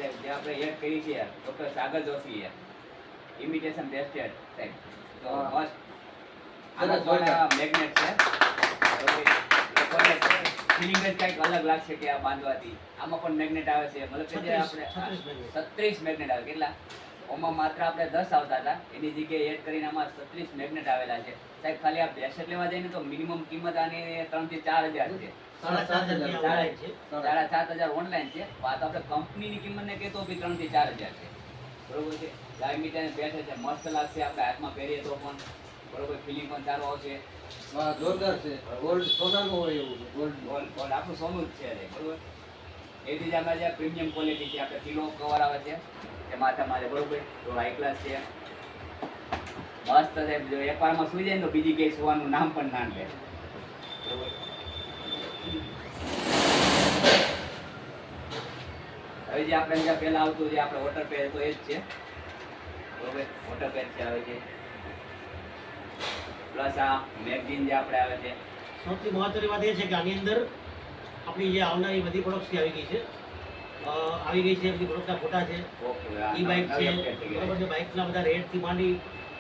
સાહેબ જે આપણે એડ કરી છે ડૉક્ટર સાગર જોશીએ ઇમિટેશન બેસ્ટેડ સાહેબ તો મસ્ત આનો પણ મેગ્નેટ છે ફિલિંગ જ કંઈક અલગ લાગશે કે આ બાંધવાથી આમાં પણ મેગ્નેટ આવે છે મતલબ કે જે આપણે 36 મેગ્નેટ આવે કેટલા ઓમાં માત્ર આપણે 10 આવતા હતા એની જગ્યાએ એડ કરીને આમાં 36 મેગ્નેટ આવેલા છે સાહેબ ખાલી આ બેસેટ લેવા જઈને તો મિનિમમ કિંમત આની 3 થી 4000 છે 7,500 ઓનલાઈન છે આ તો આપણે કંપનીની કિંમતને કહેતો બી 3 થી 4000 છે બરોબર છે ગાય મીઠાને બેસે છે મસ્ત લાગશે આપણે હાથમાં પહેરીએ તો પણ બરોબર ફિલિંગ પણ સારો આવશે જોરદાર છે ગોલ્ડ સોનાનું હોય એવું ગોલ્ડ ગોલ્ડ આપણું સોનું જ છે બરોબર એ રીતે આપણે જે પ્રીમિયમ ક્વોલિટી છે આપણે કિલો કવર આવે છે એ માથામાં બરોબર તો હાઈ ક્લાસ છે મસ્ત છે જો એકવારમાં સુઈ જાય ને તો બીજી કઈ સુવાનું નામ પણ ના લે બરોબર હવે જે આપણે જે પહેલા આવતું જે આપણે વોટર પેડ તો એ જ છે બરોબર વોટર પેડ છે આવે છે પ્લસ આ મેગઝીન જે આપણે આવે છે સૌથી મહત્વની વાત એ છે કે આની અંદર આપણી જે આવનારી બધી પ્રોડક્ટ્સ આવી ગઈ છે બધી પ્રોડક્ટના ફોટા છે ઈ બાઇક છે બરાબર છે બાઇકના બધા રેટથી માંડી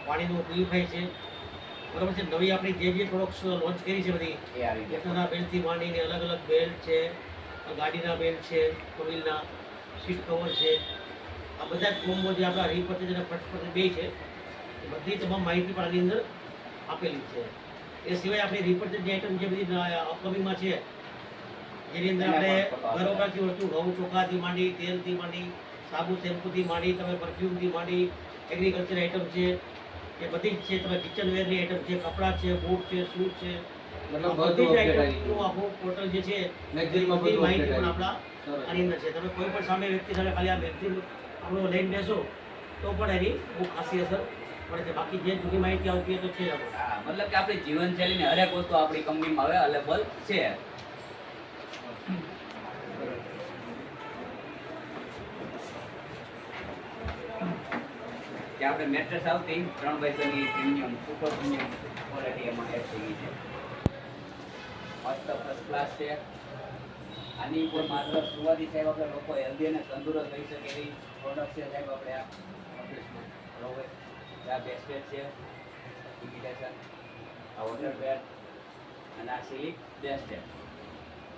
પાણીનું પ્યુરિફાય છે બરાબર છે નવી આપણી જે પ્રોડક્ટ્સ લોન્ચ કરી છે બધી એ આવી ગયા એના બેલ્ટથી માંડીને અલગ અલગ બેલ્ટ છે ગાડીના બેલ્ટ છે ટુ વ્હીલના સીટ કવર છે આ બધા જ કોમ્બો જે આપણા રીપર્ચેજ અને પર્ચેજ બે છે એ બધી તમામ માહિતી પણ આની અંદર આપેલી છે એ સિવાય આપણી રીપર્ચેજની આઈટમ જે બધી અપકમિંગમાં છે જેની અંદર આપણે ઘર વપરાશની વસ્તુ ઘઉં ચોખાથી માંડી તેલથી માંડી સાબુ શેમ્પૂથી માંડી તમે પરફ્યુમથી માંડી એગ્રીકલ્ચર આઈટમ છે એ બધી જ છે તમે કિચન વેરની આઈટમ છે કપડાં છે બૂટ છે શૂઝ છે મતલબ બધી બધું જ અપડેટ આવી આઈટમનું આપણું પોર્ટલ જે છે મેગઝીનમાં બધી બધું માહિતી અપડેટ પણ આવી આપણા આની અંદર છે તમે કોઈ પણ સામે વ્યક્તિ સામે ખાલી આ મેગઝીન આપણો લઈને બેસો તો પણ એની બહુ ખાસી અસર પડે છે બાકી જે જૂની માહિતી આવતી હોય તો છે જ આપણે હા મતલબ કે આપણી જીવનશૈલીની હરેક વસ્તુ આપણી કંપનીમાં હવે અવેલેબલ છે કે આપણે મેટ્રેસ આવતી 3x6 ની પ્રીમિયમ સુપર પ્રીમિયમ ક્વોલિટી એમાં એડ થઈ ગઈ છે મસ્ત ફર્સ્ટ ક્લાસ છે આની ઉપર માત્ર સુવાદી સાહેબ આપણે લોકો હેલ્ધી અને તંદુરસ્ત રહી શકે એવી પ્રોડક્ટ છે સાહેબ આપણે આ ઓફિસમાં બરોબર આ બેસ્કેટ છે ઇમિટેશન આ વોટર પેડ અને આ સિલિક બેસ્કેટ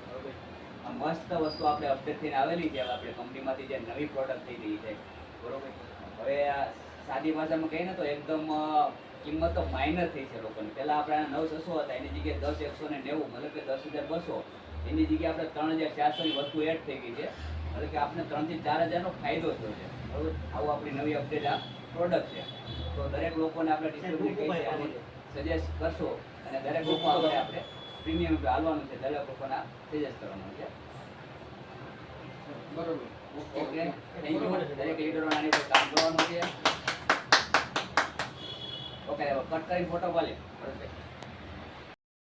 બરોબર આ મસ્ત વસ્તુ આપણે અપડેટ થઈને આવેલી છે આપણે કંપનીમાંથી જે નવી પ્રોડક્ટ થઈ રહી છે બરોબર હવે આ સાદી ભાષામાં કહીએ ને તો એકદમ કિંમત તો માઇનર થઈ છે લોકોની પહેલાં આપણે 9,600 હતા એની જગ્યાએ 10,190 મતલબ કે 10,200 એની જગ્યાએ આપણે 3,400 ની વસ્તુ એડ થઈ ગઈ છે એટલે કે આપણે 3,000 થી 4,000 નો ફાયદો થયો છે બરોબર આવું આપણી નવી અપડેટ આ પ્રોડક્ટ છે તો દરેક લોકોને આપણે ડિસ્ટ્રીબ્યુટ કરી સજેસ્ટ કરશો અને દરેક લોકો આપણે પ્રીમિયમ હાલવાનું છે દરેક લોકોને સજેસ્ટ કરવાનું છે બરોબર ઓકે થેન્ક યુ દરેક લીડરો આની પર કામ કરવાનું છે ઓકે કટ કરીને ફોટો પાડી બરોબર